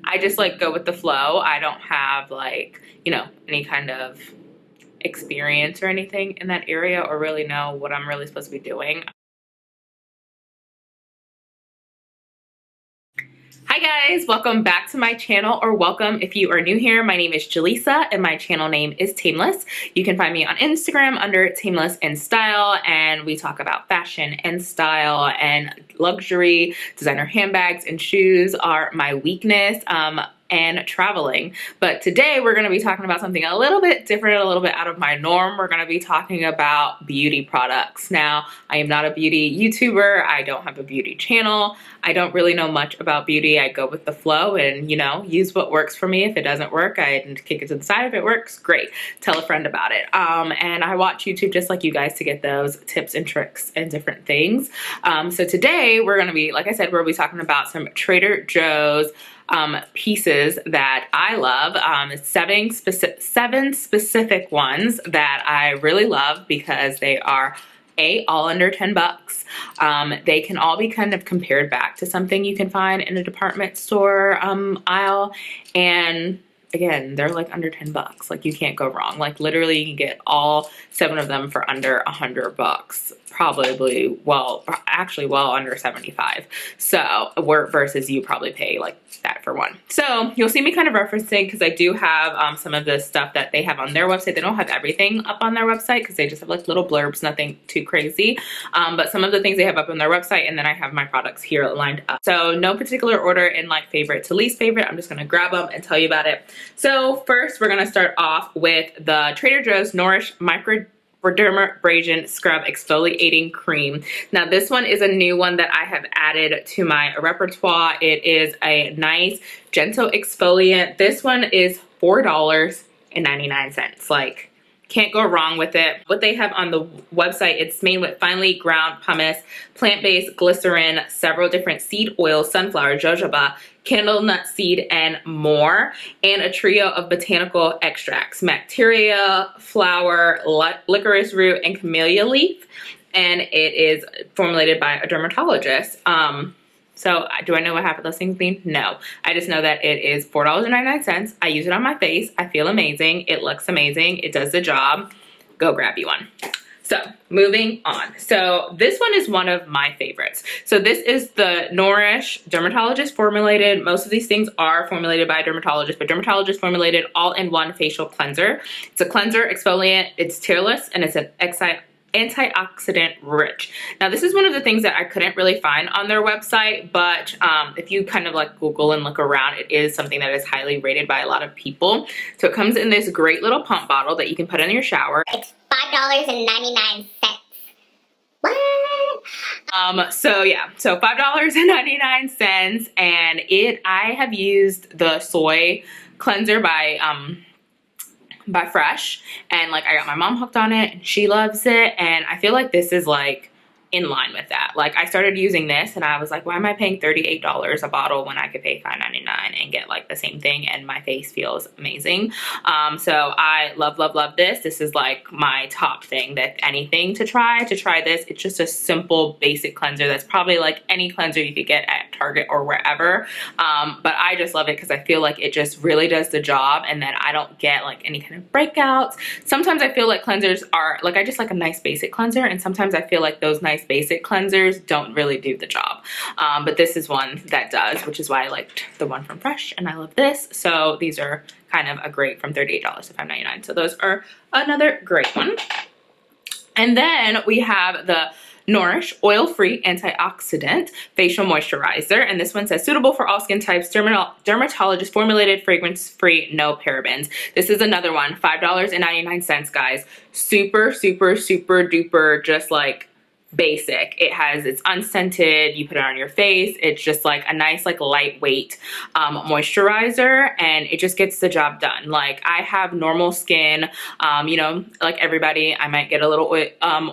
I just like go with the flow. I don't have like, you know, any kind of experience or anything in that area or really know what I'm really supposed to be doing. Hi guys, welcome back to my channel, or welcome if you are new here. My name is Jelisa and my channel name is Tameless. You can find me on Instagram under Tameless and Style, and we talk about fashion and style and luxury. Designer handbags and shoes are my weakness. And traveling. But today we're going to be talking about something a little bit different, a little bit out of my norm. We're going to be talking about beauty products. Now, I am not a beauty YouTuber. I don't have a beauty channel. I don't really know much about beauty. I go with the flow and, you know, use what works for me. If it doesn't work, I kick it to the side. If it works, great. Tell a friend about it. And I watch YouTube just like you guys to get those tips and tricks and different things. So today we're going to be, like I said, we'll be talking about some Trader Joe's pieces that I love. Seven specific ones that I really love because they are all under 10 bucks. They can all be kind of compared back to something you can find in a department store aisle, and again, they're like under 10 bucks. Like, you can't go wrong. Like, literally you can get all 7 of them for under 100 bucks. Probably, well, actually well under 75. So, versus you probably pay like that for one. So you'll see me kind of referencing, because I do have some of the stuff that they have on their website. They don't have everything up on their website because they just have like little blurbs, nothing too crazy. But some of the things they have up on their website, and then I have my products here lined up. So no particular order in like favorite to least favorite. I'm just gonna grab them and tell you about it. So first we're gonna start off with the Trader Joe's Nourish Microdermabrasion Scrub Exfoliating Cream. Now this one is a new one that I have added to my repertoire. It is a nice gentle exfoliant. This one is $4.99. Like, can't go wrong with it. What they have on the website, it's made with finely ground pumice, plant-based glycerin, several different seed oils, sunflower, jojoba, candle nut seed, and more, and a trio of botanical extracts: macteria, flower, licorice root, and camellia leaf. And it is formulated by a dermatologist. So do I know what half of those things mean? No. I just know that it is $4.99. I use it on my face. I feel amazing. It looks amazing. It does the job. Go grab you one. So moving on. So this one is one of my favorites. So this is the Nourish dermatologist formulated. Most of these things are formulated by a dermatologist, but dermatologist formulated all-in-one facial cleanser. It's a cleanser, exfoliant, it's tearless, and it's an antioxidant rich. Now this is one of the things that I couldn't really find on their website, but if you kind of like Google and look around, it is something that is highly rated by a lot of people. So it comes in this great little pump bottle that you can put in your shower. It's $5.99. What? So yeah, so $5.99, and I have used the soy cleanser by Fresh, and like I got my mom hooked on it and she loves it, and I feel like this is like in line with that. Like, I started using this and I was like, why am I paying $38 a bottle when I could pay $5.99 and get like the same thing, and my face feels amazing. So I love this. This is like my top thing, that anything to try this. It's just a simple basic cleanser that's probably like any cleanser you could get at Target or wherever, but I just love it because I feel like it just really does the job, and that I don't get like any kind of breakouts. Sometimes I feel like cleansers are like, I just like a nice basic cleanser, and sometimes I feel like those nice basic cleansers don't really do the job, but this is one that does, which is why I liked the one from Fresh, and I love this. So these are kind of a great, from $38 to $5.99. So those are another great one. And then we have the Nourish Oil-Free Antioxidant Facial Moisturizer, and this one says suitable for all skin types, dermatologist formulated, fragrance-free, no parabens. This is another one, $5.99, guys. Super duper, just like basic. It's unscented. You put it on your face. It's just like a nice, like lightweight moisturizer, and it just gets the job done. Like, I have normal skin, you know, like everybody. I might get a little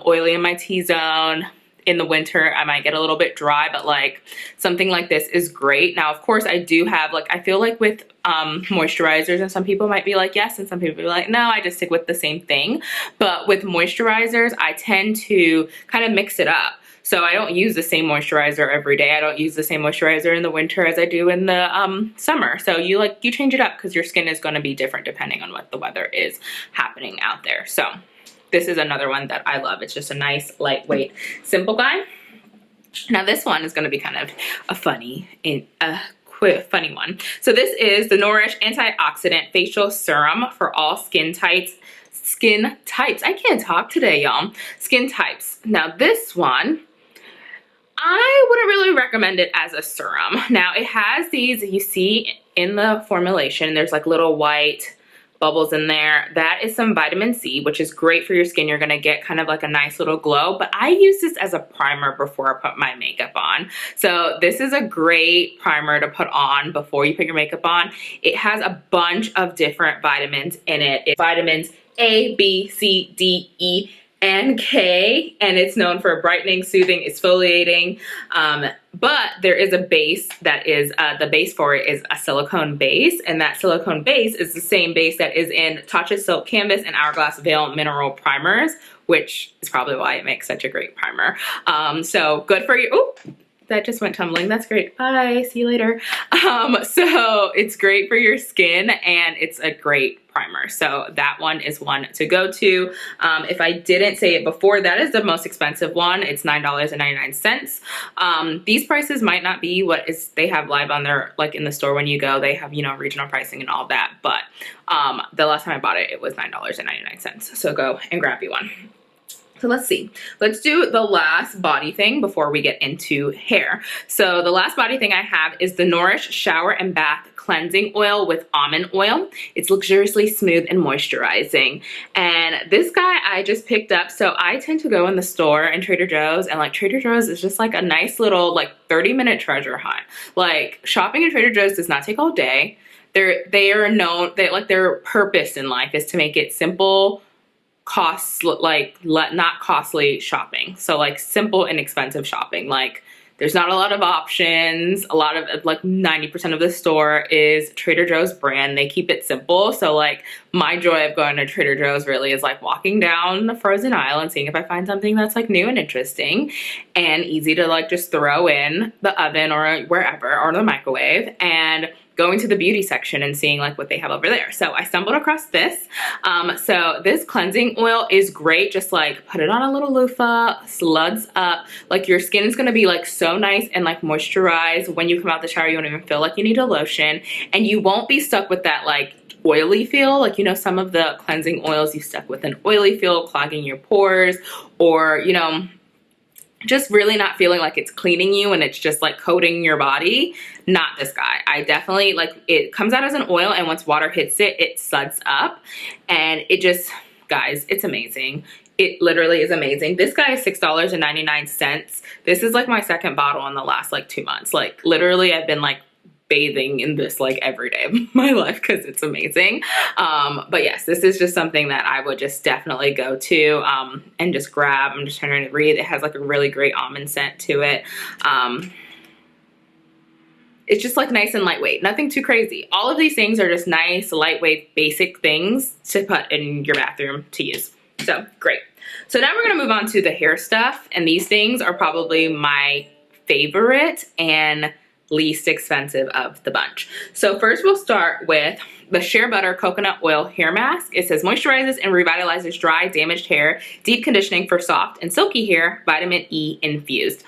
oily in my T-zone. In the winter, I might get a little bit dry, but like something like this is great. Now, of course, I do have like, I feel like with moisturizers, and some people might be like yes, and some people be like no, I just stick with the same thing. But with moisturizers, I tend to kind of mix it up. So I don't use the same moisturizer every day. I don't use the same moisturizer in the winter as I do in the summer. So you change it up because your skin is going to be different depending on what the weather is happening out there. So this is another one that I love. It's just a nice, lightweight, simple guy. Now this one is going to be kind of a funny one. So this is the Nourish Antioxidant Facial Serum for all skin types. I can't talk today, y'all. Skin types. Now this one, I wouldn't really recommend it as a serum. Now it has these, you see in the formulation, there's like little white bubbles in there. That is some vitamin C, which is great for your skin. You're gonna get kind of like a nice little glow, but I use this as a primer before I put my makeup on. So this is a great primer to put on before you put your makeup on. It has a bunch of different vitamins in it. It's vitamins A, B, C, D, E, and K, and it's known for brightening, soothing, exfoliating, but there is a base that is, the base for it is a silicone base, and that silicone base is the same base that is in Tatcha Silk Canvas and Hourglass Veil Mineral Primers, which is probably why it makes such a great primer. So good for you. Ooh, that just went tumbling. That's great. Bye. See you later. So it's great for your skin and it's a great primer. So that one is one to go to. If I didn't say it before, that is the most expensive one. It's $9.99. These prices might not be what is they have live on their, like in the store when you go, they have, you know, regional pricing and all that. But the last time I bought it, it was $9.99. So go and grab you one. So let's see. Let's do the last body thing before we get into hair. So the last body thing I have is the Nourish Shower and Bath Cleansing Oil with Almond Oil. It's luxuriously smooth and moisturizing. And this guy I just picked up. So I tend to go in the store in Trader Joe's, and like Trader Joe's is just like a nice little like 30-minute treasure hunt. Like shopping in Trader Joe's does not take all day. They are known, like their purpose in life is to make it simple, not costly shopping. So like simple, inexpensive shopping. Like there's not a lot of options. A lot of like 90% of the store is Trader Joe's brand. They keep it simple. So like my joy of going to Trader Joe's really is like walking down the frozen aisle and seeing if I find something that's like new and interesting and easy to like just throw in the oven or wherever or the microwave, and going to the beauty section and seeing like what they have over there. So I stumbled across this. So this cleansing oil is great. Just like put it on a little loofah, slugs up. Like your skin is gonna be like so nice and like moisturized. When you come out the shower, you don't even feel like you need a lotion, and you won't be stuck with that like oily feel. Like, you know, some of the cleansing oils you stuck with an oily feel, clogging your pores, or, you know, just really not feeling like it's cleaning you and it's just like coating your body. Not this guy. I definitely like it. Comes out as an oil, and once water hits it, it suds up, and it just, guys, it's amazing. It literally is amazing. This guy is $6.99. This is like my second bottle in the last like 2 months. Like literally I've been like bathing in this like every day of my life because it's amazing. But yes, this is just something that I would just definitely go to and just grab. I'm just trying to read. It has like a really great almond scent to it. It's just like nice and lightweight, nothing too crazy. All of these things are just nice, lightweight, basic things to put in your bathroom to use. So great. So now we're gonna move on to the hair stuff, and these things are probably my favorite and least expensive of the bunch. So first we'll start with the Shea Butter Coconut Oil Hair Mask. It says moisturizes and revitalizes dry, damaged hair, deep conditioning for soft and silky hair, vitamin E infused.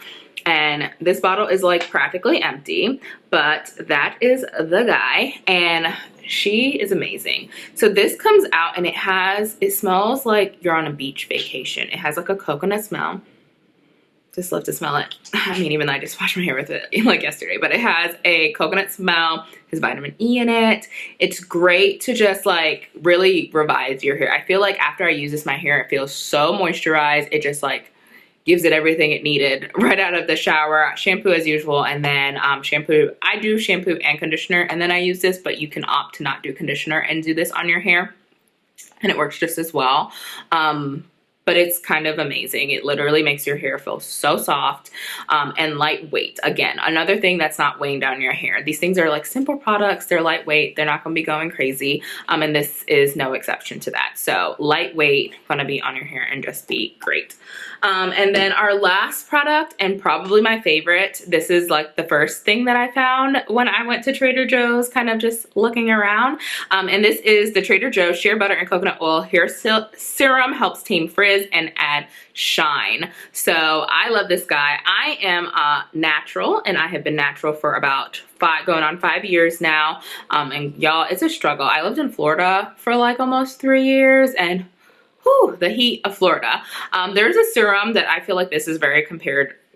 And this bottle is like practically empty, but that is the guy, and she is amazing. So this comes out and it smells like you're on a beach vacation. It has like a coconut smell. Just love to smell it. I mean, even though I just washed my hair with it like yesterday, but it has a coconut smell, has vitamin E in it. It's great to just like really revive your hair. I feel like after I use this, my hair, it feels so moisturized. It just like gives it everything it needed right out of the shower. Shampoo as usual, and then shampoo. I do shampoo and conditioner, and then I use this, but you can opt to not do conditioner and do this on your hair, and it works just as well. But but it's kind of amazing. It literally makes your hair feel so soft and lightweight. Again, another thing that's not weighing down your hair. These things are like simple products. They're lightweight. They're not going to be going crazy. And this is no exception to that. So lightweight, going to be on your hair and just be great. And then our last product, and probably my favorite, this is like the first thing that I found when I went to Trader Joe's, kind of just looking around. And this is the Trader Joe's Shea Butter and Coconut Oil Hair Serum. Helps tame frizz and add shine. So I love this guy. I am natural, and I have been natural for about going on 5 years now. And y'all, it's a struggle. I lived in Florida for like almost 3 years, and whew, the heat of Florida. There's a serum that I feel like this is very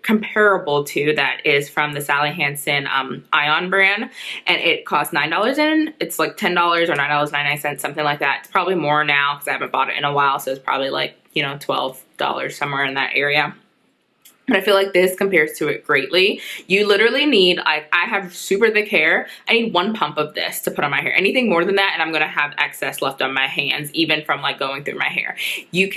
comparable to, that is from the Sally Hansen Ion brand, and it costs $9 and it's like $10 or $9.99, something like that. It's probably more now because I haven't bought it in a while, so it's probably like, you know, $12 somewhere in that area. But I feel like this compares to it greatly. You literally need, I have super thick hair. I need 1 pump of this to put on my hair. Anything more than that, and I'm gonna have excess left on my hands, even from like going through my hair.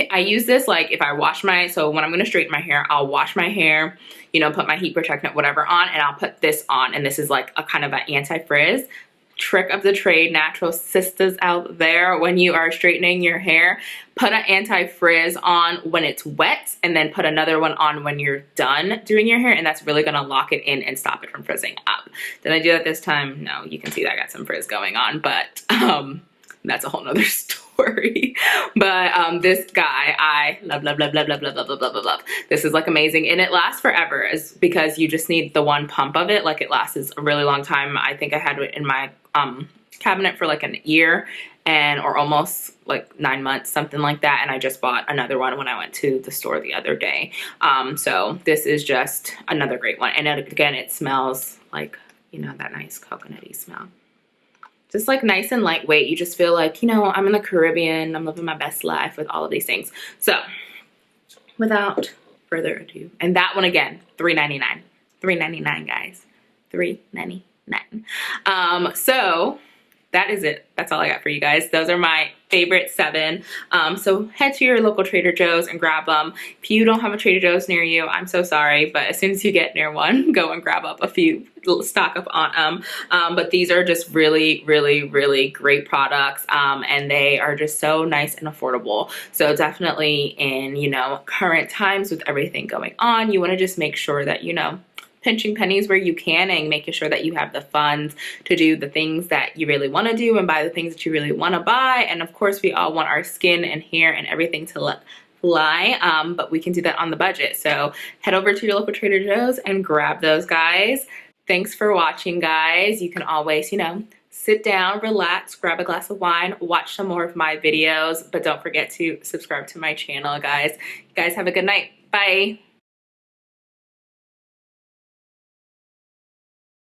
I use this like if I wash so when I'm gonna straighten my hair, I'll wash my hair, you know, put my heat protectant, whatever on, and I'll put this on. And this is like a kind of an anti-frizz. Trick of the trade, natural sisters out there, when you are straightening your hair, put an anti-frizz on when it's wet, and then put another one on when you're done doing your hair, and that's really gonna lock it in and stop it from frizzing up. Did I do that this time? No, you can see that I got some frizz going on, but that's a whole nother story. But this guy, I love, love, love, love, love, love, love, love, love, love. This is like amazing, and it lasts forever, is because you just need the 1 pump of it. Like, it lasts a really long time. I think I had it in my cabinet for like a year, or almost like 9 months, something like that. And I just bought another one when I went to the store the other day. So this is just another great one. And again, it smells like, you know, that nice coconutty smell. Just like nice and lightweight. You just feel like, you know, I'm in the Caribbean. I'm living my best life with all of these things. So without further ado, and that one again, $3.99. $3.99, guys. $3.99. So that is it. That's all I got for you guys. Those are my favorite 7. So head to your local Trader Joe's and grab them. If you don't have a Trader Joe's near you, I'm so sorry, but as soon as you get near one, go and grab up a few, stock up on them. But these are just really, really, really great products, and they are just so nice and affordable. So definitely in, you know, current times with everything going on, you want to just make sure that, you know, pinching pennies where you can, and making sure that you have the funds to do the things that you really want to do and buy the things that you really want to buy. And of course, we all want our skin and hair and everything to look fly, but we can do that on the budget. So head over to your local Trader Joe's and grab those, guys. Thanks for watching, guys. You can always, you know, sit down, relax, grab a glass of wine, watch some more of my videos, but don't forget to subscribe to my channel, guys. You guys have a good night. Bye.